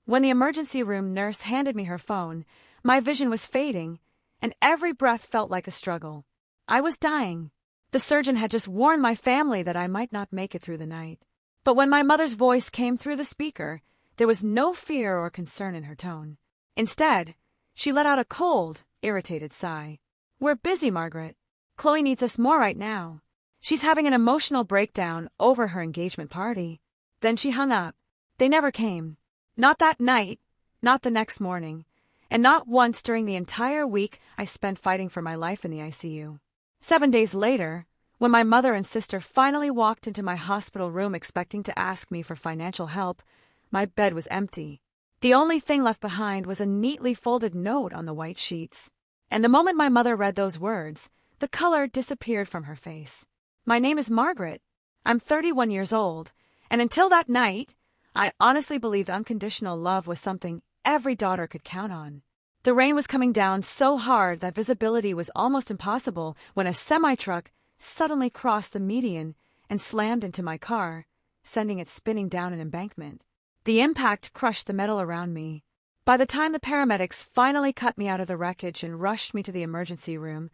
When the emergency room nurse handed me her phone, my vision was fading, and every breath felt like a struggle. I was dying. The surgeon had just warned my family that I might not make it through the night. But when my mother's voice came through the speaker, there was no fear or concern in her tone. Instead, she let out a cold, irritated sigh. "We're busy, Margaret. Chloe needs us more right now. She's having an emotional breakdown over her engagement party." Then she hung up. They never came. Not that night, not the next morning, and not once during the entire week I spent fighting for my life in the ICU. 7 days later, when my mother and sister finally walked into my hospital room expecting to ask me for financial help, my bed was empty. The only thing left behind was a neatly folded note on the white sheets. And the moment my mother read those words, the color disappeared from her face. "My name is Margaret. I'm 31 years old, and until that night, I honestly believed unconditional love was something every daughter could count on." The rain was coming down so hard that visibility was almost impossible when a semi-truck suddenly crossed the median and slammed into my car, sending it spinning down an embankment. The impact crushed the metal around me. By the time the paramedics finally cut me out of the wreckage and rushed me to the emergency room,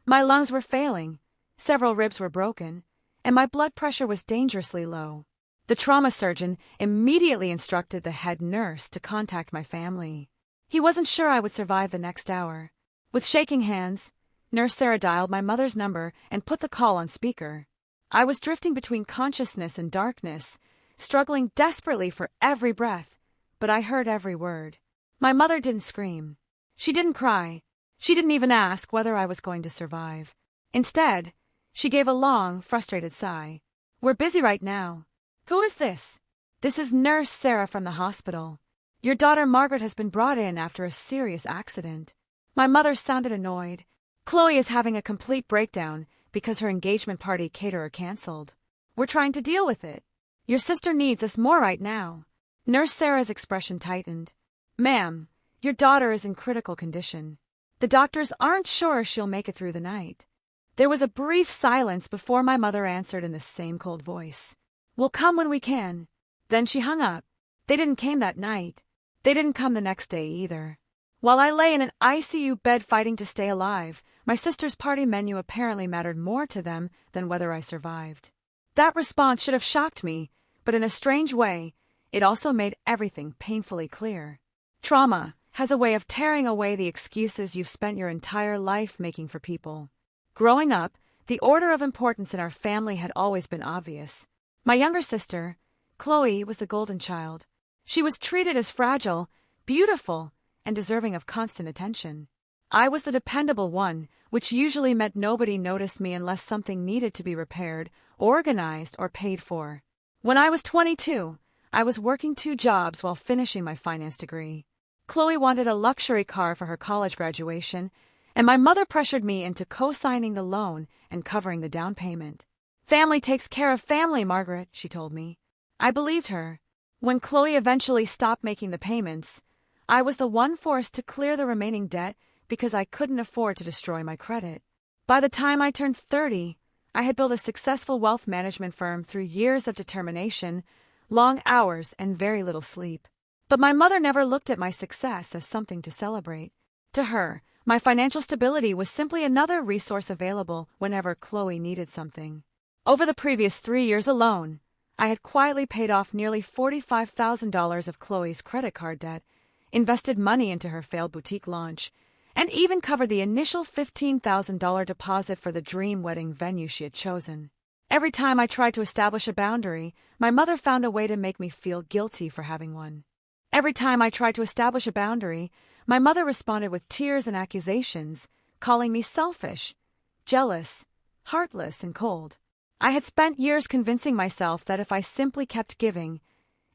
my lungs were failing, several ribs were broken, and my blood pressure was dangerously low. The trauma surgeon immediately instructed the head nurse to contact my family. He wasn't sure I would survive the next hour. With shaking hands, Nurse Sarah dialed my mother's number and put the call on speaker. I was drifting between consciousness and darkness, struggling desperately for every breath, but I heard every word. My mother didn't scream. She didn't cry. She didn't even ask whether I was going to survive. Instead, she gave a long, frustrated sigh. "We're busy right now. Who is this?" "This is Nurse Sarah from the hospital. Your daughter Margaret has been brought in after a serious accident." My mother sounded annoyed. "Chloe is having a complete breakdown because her engagement party caterer canceled. We're trying to deal with it. Your sister needs us more right now." Nurse Sarah's expression tightened. "Ma'am, your daughter is in critical condition. The doctors aren't sure she'll make it through the night." There was a brief silence before my mother answered in the same cold voice. "We'll come when we can." Then she hung up. They didn't come that night. They didn't come the next day either. While I lay in an ICU bed fighting to stay alive, my sister's party menu apparently mattered more to them than whether I survived. That response should have shocked me, but in a strange way, it also made everything painfully clear. Trauma has a way of tearing away the excuses you've spent your entire life making for people. Growing up, the order of importance in our family had always been obvious. My younger sister, Chloe, was the golden child. She was treated as fragile, beautiful, and deserving of constant attention. I was the dependable one, which usually meant nobody noticed me unless something needed to be repaired, organized, or paid for. When I was 22, I was working 2 jobs while finishing my finance degree. Chloe wanted a luxury car for her college graduation, and my mother pressured me into co-signing the loan and covering the down payment. "Family takes care of family, Margaret," she told me. I believed her. When Chloe eventually stopped making the payments, I was the one forced to clear the remaining debt because I couldn't afford to destroy my credit. By the time I turned 30, I had built a successful wealth management firm through years of determination, long hours, and very little sleep. But my mother never looked at my success as something to celebrate. To her, my financial stability was simply another resource available whenever Chloe needed something. Over the previous 3 years alone, I had quietly paid off nearly $45,000 of Chloe's credit card debt, invested money into her failed boutique launch, and even covered the initial $15,000 deposit for the dream wedding venue she had chosen. Every time I tried to establish a boundary, my mother found a way to make me feel guilty for having one. Every time I tried to establish a boundary, my mother responded with tears and accusations, calling me selfish, jealous, heartless, and cold. I had spent years convincing myself that if I simply kept giving,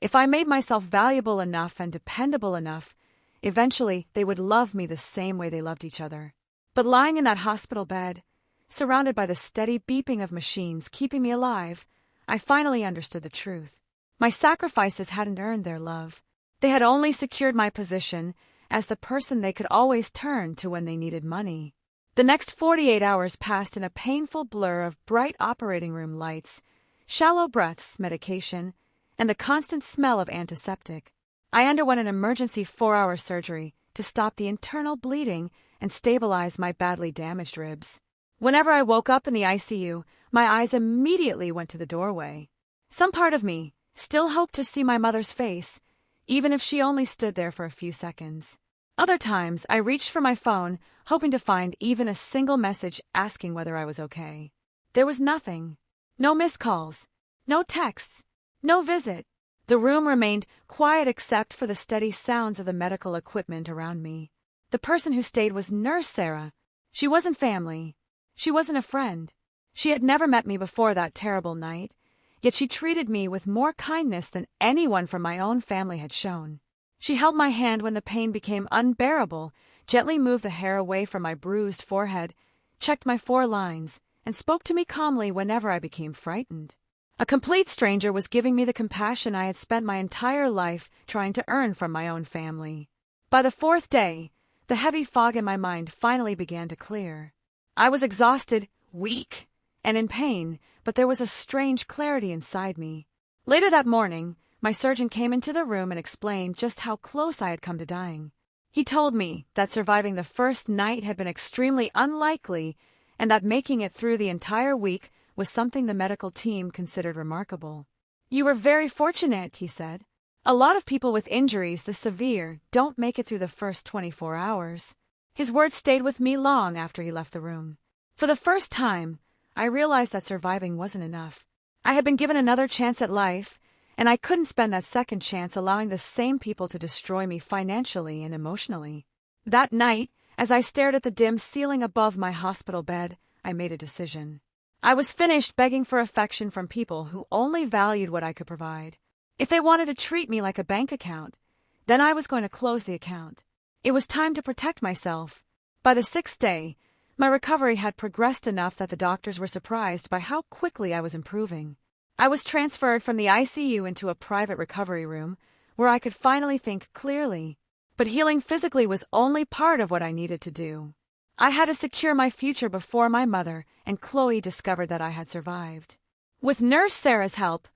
if I made myself valuable enough and dependable enough, eventually they would love me the same way they loved each other. But lying in that hospital bed, surrounded by the steady beeping of machines keeping me alive, I finally understood the truth. My sacrifices hadn't earned their love. They had only secured my position as the person they could always turn to when they needed money. The next 48 hours passed in a painful blur of bright operating room lights, shallow breaths, medication, and the constant smell of antiseptic. I underwent an emergency 4-hour surgery to stop the internal bleeding and stabilize my badly damaged ribs. Whenever I woke up in the ICU, my eyes immediately went to the doorway. Some part of me still hoped to see my mother's face, even if she only stood there for a few seconds. Other times, I reached for my phone, hoping to find even a single message asking whether I was okay. There was nothing. No missed calls. No texts. No visit. The room remained quiet except for the steady sounds of the medical equipment around me. The person who stayed was Nurse Sarah. She wasn't family. She wasn't a friend. She had never met me before that terrible night, yet she treated me with more kindness than anyone from my own family had shown. She held my hand when the pain became unbearable, gently moved the hair away from my bruised forehead, checked my 4 lines, and spoke to me calmly whenever I became frightened. A complete stranger was giving me the compassion I had spent my entire life trying to earn from my own family. By the 4th day, the heavy fog in my mind finally began to clear. I was exhausted, weak, and in pain, but there was a strange clarity inside me. Later that morning, my surgeon came into the room and explained just how close I had come to dying. He told me that surviving the first night had been extremely unlikely and that making it through the entire week was something the medical team considered remarkable. "You were very fortunate," he said. "A lot of people with injuries this severe don't make it through the first 24 hours. His words stayed with me long after he left the room. For the first time, I realized that surviving wasn't enough. I had been given another chance at life, and I couldn't spend that second chance allowing the same people to destroy me financially and emotionally. That night, as I stared at the dim ceiling above my hospital bed, I made a decision. I was finished begging for affection from people who only valued what I could provide. If they wanted to treat me like a bank account, then I was going to close the account. It was time to protect myself. By the 6th day, my recovery had progressed enough that the doctors were surprised by how quickly I was improving. I was transferred from the ICU into a private recovery room, where I could finally think clearly. But healing physically was only part of what I needed to do. I had to secure my future before my mother and Chloe discovered that I had survived. With Nurse Sarah's help,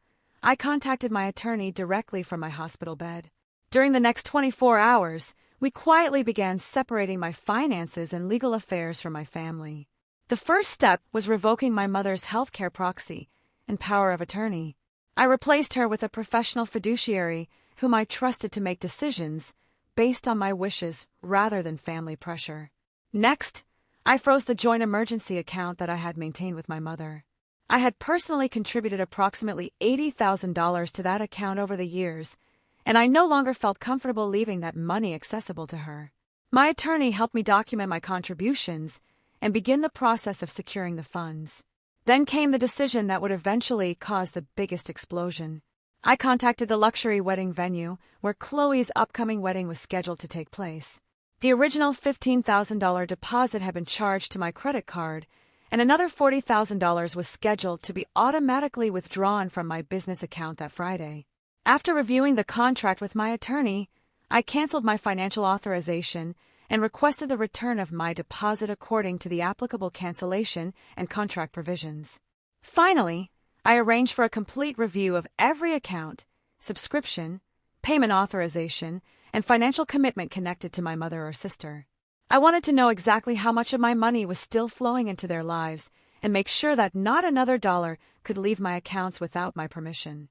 I contacted my attorney directly from my hospital bed. During the next 24 hours, we quietly began separating my finances and legal affairs from my family. The first step was revoking my mother's healthcare proxy and power of attorney. I replaced her with a professional fiduciary whom I trusted to make decisions based on my wishes rather than family pressure. Next, I froze the joint emergency account that I had maintained with my mother. I had personally contributed approximately $80,000 to that account over the years, and I no longer felt comfortable leaving that money accessible to her. My attorney helped me document my contributions and begin the process of securing the funds. Then came the decision that would eventually cause the biggest explosion. I contacted the luxury wedding venue where Chloe's upcoming wedding was scheduled to take place. The original $15,000 deposit had been charged to my credit card, and another $40,000 was scheduled to be automatically withdrawn from my business account that Friday. After reviewing the contract with my attorney, I canceled my financial authorization and requested the return of my deposit according to the applicable cancellation and contract provisions. Finally, I arranged for a complete review of every account, subscription, payment authorization, and financial commitment connected to my mother or sister. I wanted to know exactly how much of my money was still flowing into their lives and make sure that not another dollar could leave my accounts without my permission.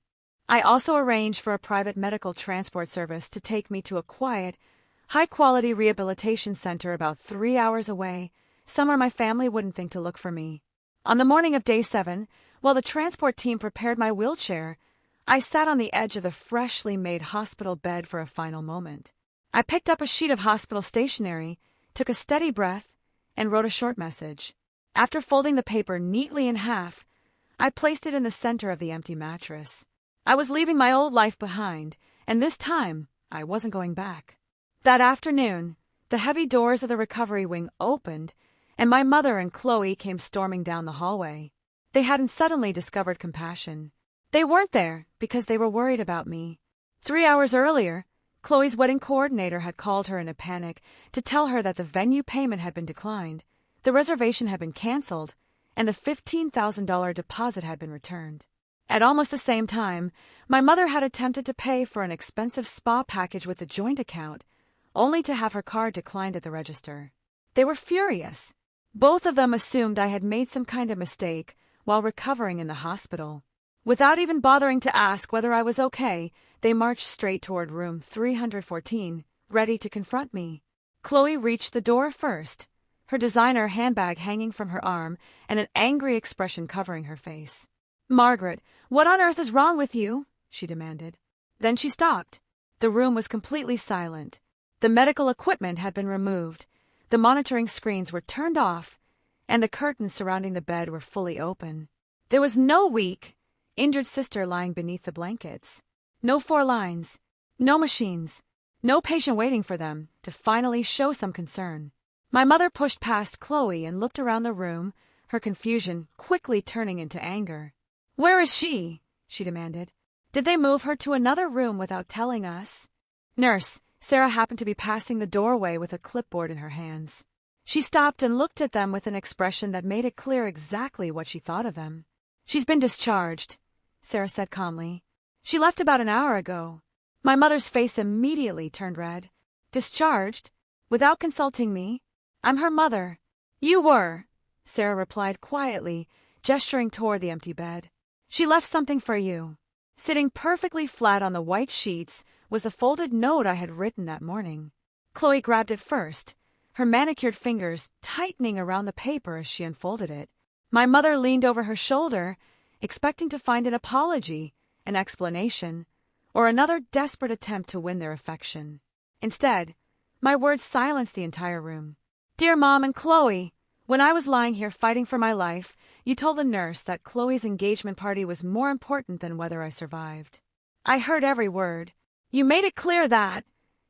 I also arranged for a private medical transport service to take me to a quiet, high-quality rehabilitation center about 3 hours away, somewhere my family wouldn't think to look for me. On the morning of day 7, while the transport team prepared my wheelchair, I sat on the edge of the freshly made hospital bed for a final moment. I picked up a sheet of hospital stationery, took a steady breath, and wrote a short message. After folding the paper neatly in half, I placed it in the center of the empty mattress. I was leaving my old life behind, and this time I wasn't going back. That afternoon, the heavy doors of the recovery wing opened, and my mother and Chloe came storming down the hallway. They hadn't suddenly discovered compassion. They weren't there because they were worried about me. 3 hours earlier, Chloe's wedding coordinator had called her in a panic to tell her that the venue payment had been declined, the reservation had been canceled, and the $15,000 deposit had been returned. At almost the same time, my mother had attempted to pay for an expensive spa package with a joint account, only to have her card declined at the register. They were furious. Both of them assumed I had made some kind of mistake while recovering in the hospital. Without even bothering to ask whether I was okay, they marched straight toward room 314, ready to confront me. Chloe reached the door first, her designer handbag hanging from her arm and an angry expression covering her face. "Margaret, what on earth is wrong with you?" she demanded. Then she stopped. The room was completely silent. The medical equipment had been removed, the monitoring screens were turned off, and the curtains surrounding the bed were fully open. There was no weak, injured sister lying beneath the blankets. No 4 lines, no machines, no patient waiting for them to finally show some concern. My mother pushed past Chloe and looked around the room, her confusion quickly turning into anger. "Where is she?" she demanded. "Did they move her to another room without telling us?" Nurse Sarah happened to be passing the doorway with a clipboard in her hands. She stopped and looked at them with an expression that made it clear exactly what she thought of them. "She's been discharged," Sarah said calmly. "She left about an hour ago." My mother's face immediately turned red. "Discharged? Without consulting me? I'm her mother." "You were," Sarah replied quietly, gesturing toward the empty bed. "She left something for you." Sitting perfectly flat on the white sheets was the folded note I had written that morning. Chloe grabbed it first, her manicured fingers tightening around the paper as she unfolded it. My mother leaned over her shoulder, expecting to find an apology, an explanation, or another desperate attempt to win their affection. Instead, my words silenced the entire room. "Dear Mom and Chloe, when I was lying here fighting for my life, you told the nurse that Chloe's engagement party was more important than whether I survived. I heard every word. You made it clear that,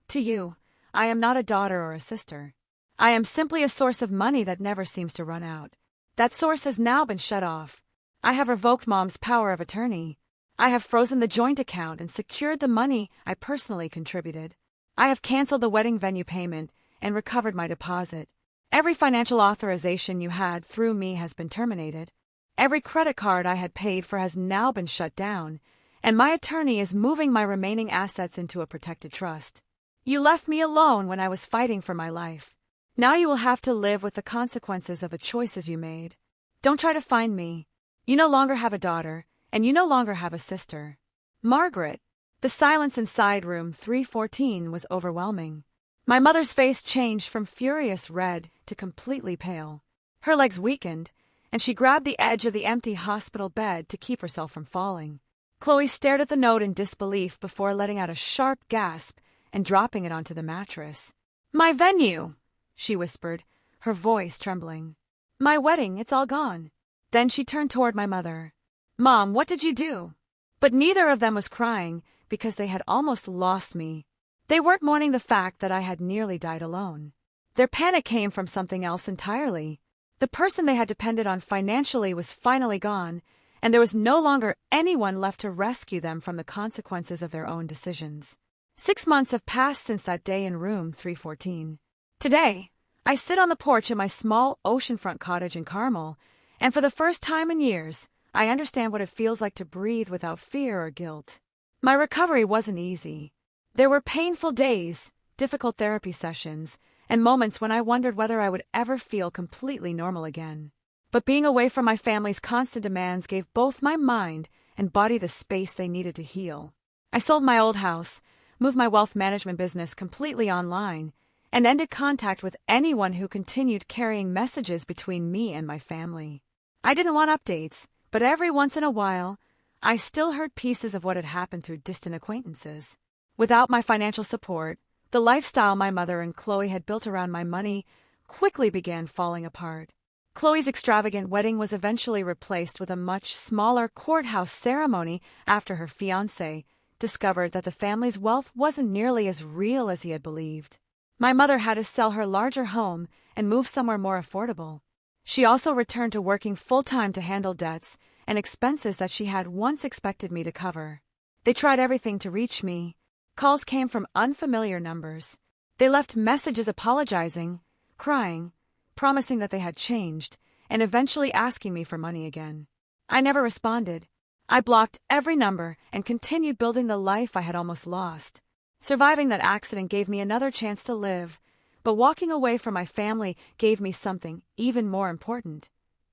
to you, I am not a daughter or a sister. I am simply a source of money that never seems to run out. That source has now been shut off. I have revoked Mom's power of attorney. I have frozen the joint account and secured the money I personally contributed. I have canceled the wedding venue payment and recovered my deposit. Every financial authorization you had through me has been terminated. Every credit card I had paid for has now been shut down, and my attorney is moving my remaining assets into a protected trust. You left me alone when I was fighting for my life. Now you will have to live with the consequences of the choices you made. Don't try to find me. You no longer have a daughter, and you no longer have a sister. Margaret." The silence inside room 314 was overwhelming. My mother's face changed from furious red to completely pale. Her legs weakened, and she grabbed the edge of the empty hospital bed to keep herself from falling. Chloe stared at the note in disbelief before letting out a sharp gasp and dropping it onto the mattress. "My venue," she whispered, her voice trembling. "My wedding, it's all gone." Then she turned toward my mother. "Mom, what did you do?" But neither of them was crying because they had almost lost me. They weren't mourning the fact that I had nearly died alone. Their panic came from something else entirely. The person they had depended on financially was finally gone, and there was no longer anyone left to rescue them from the consequences of their own decisions. 6 months have passed since that day in room 314. Today, I sit on the porch in my small oceanfront cottage in Carmel, and for the first time in years, I understand what it feels like to breathe without fear or guilt. My recovery wasn't easy. There were painful days, difficult therapy sessions, and moments when I wondered whether I would ever feel completely normal again. But being away from my family's constant demands gave both my mind and body the space they needed to heal. I sold my old house, moved my wealth management business completely online, and ended contact with anyone who continued carrying messages between me and my family. I didn't want updates, but every once in a while, I still heard pieces of what had happened through distant acquaintances. Without my financial support, the lifestyle my mother and Chloe had built around my money quickly began falling apart. Chloe's extravagant wedding was eventually replaced with a much smaller courthouse ceremony after her fiancé discovered that the family's wealth wasn't nearly as real as he had believed. My mother had to sell her larger home and move somewhere more affordable. She also returned to working full-time to handle debts and expenses that she had once expected me to cover. They tried everything to reach me. Calls came from unfamiliar numbers. They left messages apologizing, crying, promising that they had changed, and eventually asking me for money again. I never responded. I blocked every number and continued building the life I had almost lost. Surviving that accident gave me another chance to live, but walking away from my family gave me something even more important: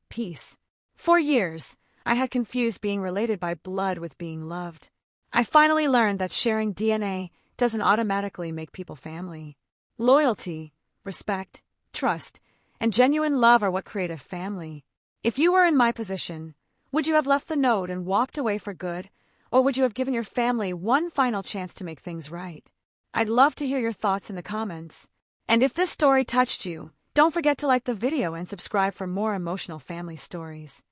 peace. For years, I had confused being related by blood with being loved. I finally learned that sharing DNA doesn't automatically make people family. Loyalty, respect, trust, and genuine love are what create a family. If you were in my position, would you have left the note and walked away for good, or would you have given your family one final chance to make things right? I'd love to hear your thoughts in the comments. And if this story touched you, don't forget to like the video and subscribe for more emotional family stories.